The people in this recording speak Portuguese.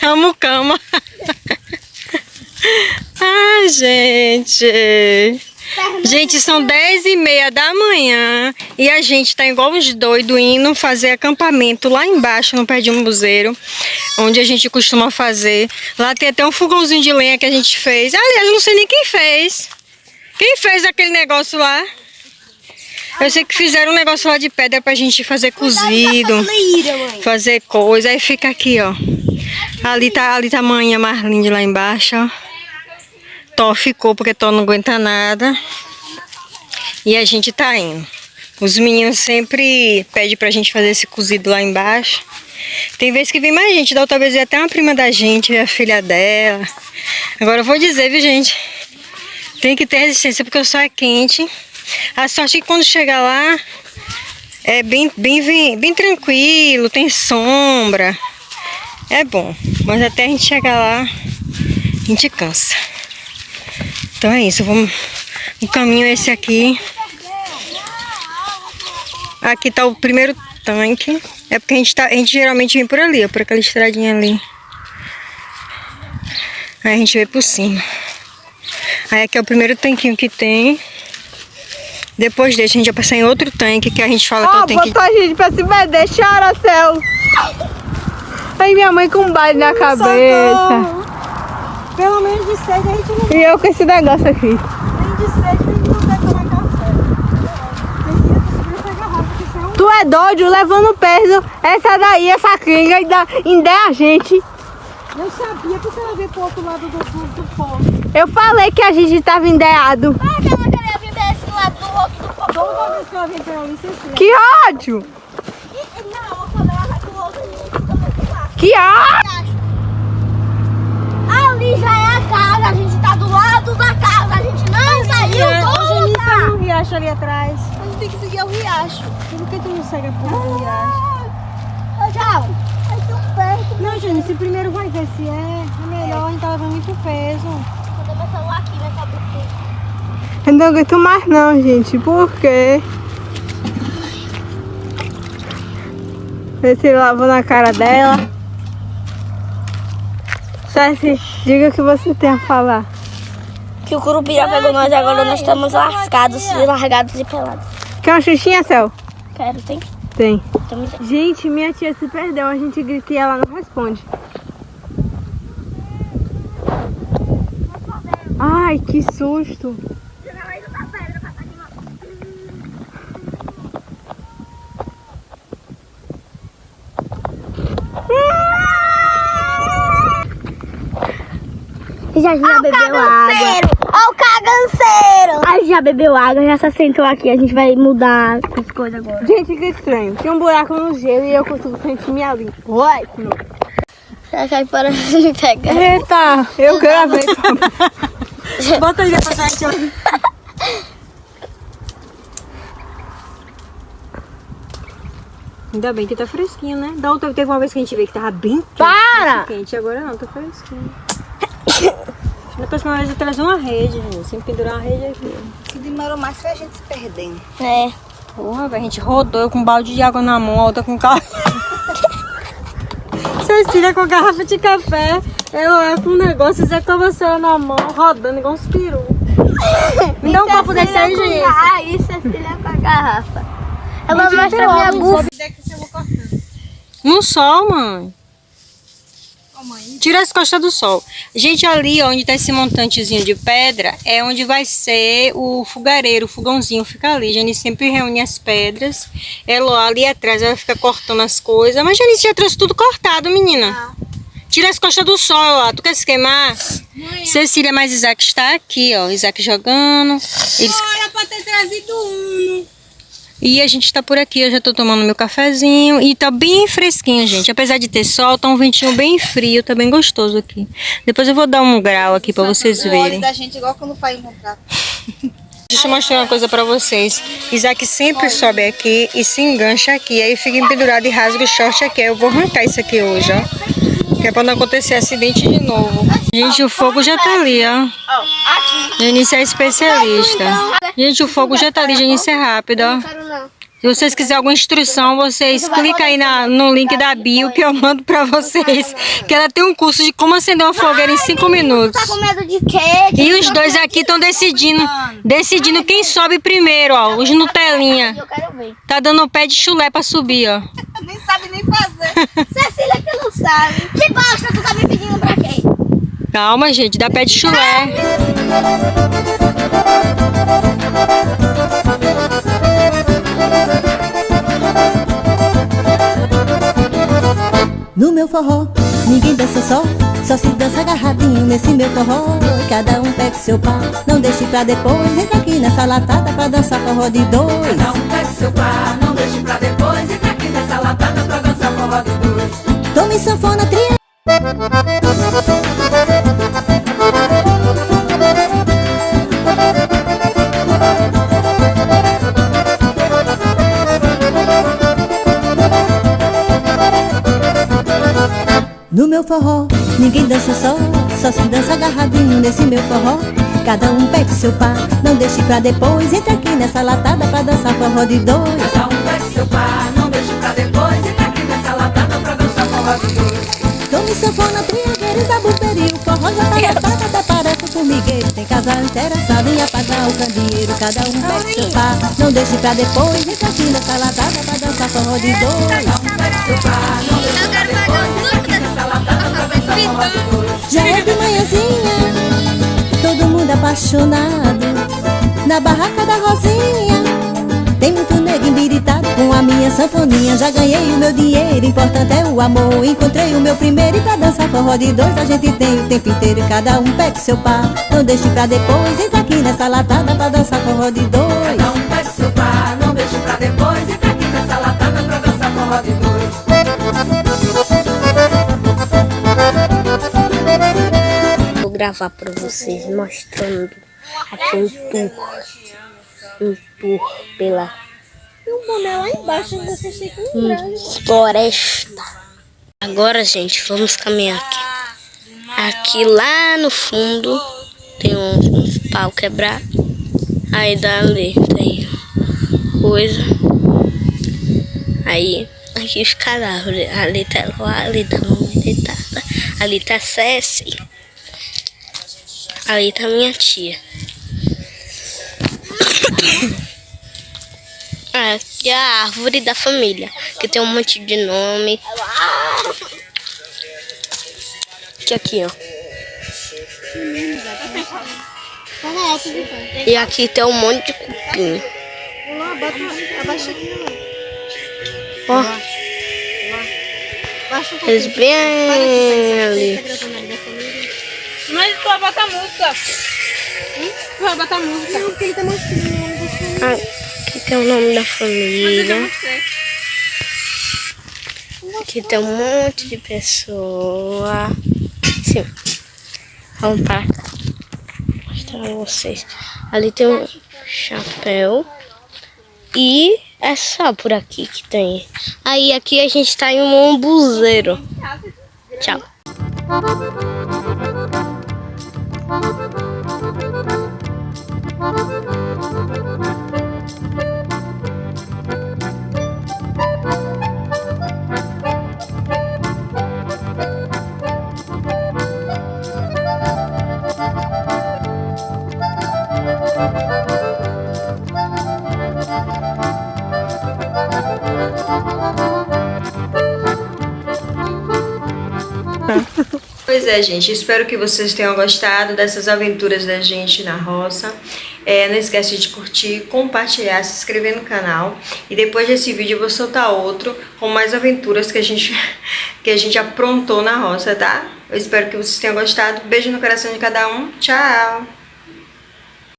A mucama. Ai, gente. Gente, são 10h30 da manhã e a gente tá igual uns doidos indo fazer acampamento lá embaixo no pé de um buzeiro, onde a gente costuma fazer. Lá tem até um fogãozinho de lenha que a gente fez. Aliás, eu não sei nem quem fez. Quem fez aquele negócio lá? Eu sei que fizeram um negócio lá de pedra pra gente fazer cozido, fazer coisa. Aí fica aqui, ó. Ali tá a manhã Marlinde lá embaixo, ó. Tó ficou porque Tó não aguenta nada. E a gente tá indo. Os meninos sempre pedem pra gente fazer esse cozido lá embaixo. Tem vezes que vem mais gente. Da outra vez veio até uma prima da gente, a filha dela. Agora eu vou dizer, viu, gente? Tem que ter resistência porque o sol é quente. A sorte é que quando chegar lá é bem tranquilo, tem sombra. É bom. Mas até a gente chegar lá, a gente cansa. Então é isso, vamos. O caminho é esse aqui. Aqui tá o primeiro tanque. É porque a gente geralmente vem por ali, ó, por aquela estradinha ali. Aí a gente vem por cima. Aí aqui é o primeiro tanquinho que tem. Depois desse a gente vai passar em outro tanque que a gente fala que é o tanque. Botou a gente pra se perder, chora, céu. Aí minha mãe com um baile na cabeça. Pelo menos de sede a gente não. E eu com esse negócio aqui. Nem de sede a gente não vai tomar café. Precisa subir essa garrafa que são. Tu é doido, levando peso. Essa daí, essa quenga, ainda é a gente. Eu sabia que você ia vir pro outro lado do poço. Eu falei que a gente tava endeado. Ah, que eu não queria vir desse lado do outro do povo. Toda vez que ela vem pra ali, você fica. Que ódio! Não, quando ela vai com o outro, a gente fica muito lá. Que ódio! Ali já é a casa, a gente tá do lado da casa, a gente não saiu Hoje nunca. tem um riacho ali atrás. A gente tem que seguir o riacho. Por que tu não segue a porra do riacho? Tchau. É tão perto. Não, Janice, primeiro vai ver se é melhor a gente tá levando muito peso. Vou dar meu celular aqui, vai saber o quê. Eu não aguento mais não, gente. Por quê? Vê se lavou na cara dela. Ceci, diga o que você tem a falar. Que o Curupira pegou nós e agora nós estamos lascados, largados e pelados. Quer uma xuxinha, Céu? Quero, tem? Tem. Tamo junto. Gente, minha tia se perdeu. A gente grita e ela não responde. Ai, que susto. Já bebeu água. Ó o caganceiro! A gente já bebeu água, já se assentou aqui. A gente vai mudar as coisas agora. Gente, que estranho. Tinha um buraco no gelo e eu consigo sentir minha língua. Uai, Já cai para me pegar. eita, eu gravei. Bota aí depois a gente olha. Ainda bem que tá fresquinho, né? Da outra teve uma vez que a gente veio que tava bem quente. Para! Quente. Agora não, tá fresquinho. Na próxima vez eu trazer uma rede, gente. Sempre pendurar uma rede aqui. Se demorou mais foi a gente se perdendo. É. Porra, velho, a gente rodou, eu com um balde de água na mão, a outra com carro. Cecília com garrafa de café, eu com um negócio, Zé com a vassoura na mão, rodando igual uns peru. Me dá um copo desse aí, gente. Ah, isso é filha com a garrafa. Eu vou mostrar minha bufa. No sol, mãe. Tira as costas do sol. Gente, ali onde tá esse montantezinho de pedra é onde vai ser o fogareiro, o fogãozinho fica ali. Janice sempre reúne as pedras. Ela ali atrás ela fica cortando as coisas. Mas Janice já trouxe tudo cortado, menina. Tira as costas do sol lá. Tu quer se queimar? Cecília, mas Isaac está aqui, ó. Isaac jogando. Eles... Era pra ter trazido Uno. E a gente tá por aqui, eu já tô tomando meu cafezinho e tá bem fresquinho, gente. Apesar de ter sol, tá um ventinho bem frio, tá bem gostoso aqui. Depois eu vou dar um grau aqui pra vocês O óleo verem. da gente igual quando vai comprar. Deixa eu mostrar uma coisa pra vocês. Isaac sempre sobe aqui e se engancha aqui, aí fica pendurado e rasga o short aqui. Eu vou arrancar isso aqui hoje, ó. Que é pra não acontecer acidente de novo. Gente, o fogo já tá ali, ó. Janice é especialista. Gente, o fogo já tá ali, Janice é rápida, ó. Se vocês quiserem alguma instrução, vocês clicam aí no link da bio que eu mando pra vocês. Que ela tem um curso de como acender uma fogueira em 5 minutos. Tá com medo de quê? E os dois aqui estão decidindo quem sobe primeiro, ó. Os Nutelinha. Eu quero ver. Tá dando o pé de chulé pra subir, ó. Nem sabe nem fazer. Cecília que não sabe. Que bosta, tu tá me pedindo pra quê? Calma, gente, dá pé de chulé. No meu forró, ninguém dança só se dança agarradinho nesse meu forró. Cada um pega seu pau, não deixe pra depois. Entra aqui nessa latada pra dançar forró de dois. Cada um pega seu pau, não deixe pra depois. Entra aqui nessa latada pra dançar forró de dois. Tome sanfona, tria. No meu forró, ninguém dança só se dança agarradinho nesse meu forró. Cada um pega seu pau, não deixe pra depois. Entra aqui nessa latada pra dançar forró de dois. Cada um pega seu pau, não deixe pra depois. Entra aqui nessa latada pra dançar forró de dois. Tome sanfona, triagueiro, zabuperio. O forró já tá lotado, até parece um formigueiro. Tem casal interessado em apagar o candeeiro. Cada um pega seu pau, não deixe pra depois. Entra aqui nessa latada pra dançar forró de dois. Cada um pega seu pau, não deixe pra depois. Entra aqui nessa latada pra dançar forró de dois. Já é de manhãzinha, todo mundo apaixonado. Na barraca da Rosinha, tem muito nego embiritado. Com a minha sanfoninha já ganhei o meu dinheiro. Importante é o amor, encontrei o meu primeiro. E pra dançar forró de dois a gente tem o tempo inteiro. Cada um pega seu pau, não deixe pra depois. Entra aqui nessa latada pra dançar forró de dois. Cada um pega seu pau, não deixe pra depois. Entra aqui nessa latada pra dançar forró de dois. Vou gravar pra vocês mostrando aqui um tour pela Lá embaixo você chega floresta. Agora, gente, vamos caminhar aqui. Aqui lá no fundo tem um pau quebrado. Aí dali tem coisa. Aí aqui fica a árvore. Ali tá lá, ali tá uma deitada. Ali tá Ceci. Ali tá minha tia. Aqui é a árvore da família, que tem um monte de nome. Aqui, ó. E aqui tem um monte de cupim. Ó. Eles bem ali. Mas tu vai botar música. Tu vai botar música. Não, porque ele tá mostrando. Aqui tem o nome da família. Aqui tem um monte de pessoa. Sim. Vamos para cá. Vou mostrar pra vocês. Ali tem um chapéu. E é só por aqui que tem. Aí aqui a gente tá em um umbuzeiro. Tchau. Pois é, gente, espero que vocês tenham gostado dessas aventuras da gente na roça. Não esquece de curtir, compartilhar, se inscrever no canal. E depois desse vídeo eu vou soltar outro com mais aventuras que a gente aprontou na roça, tá? Eu espero que vocês tenham gostado. Beijo no coração de cada um. Tchau!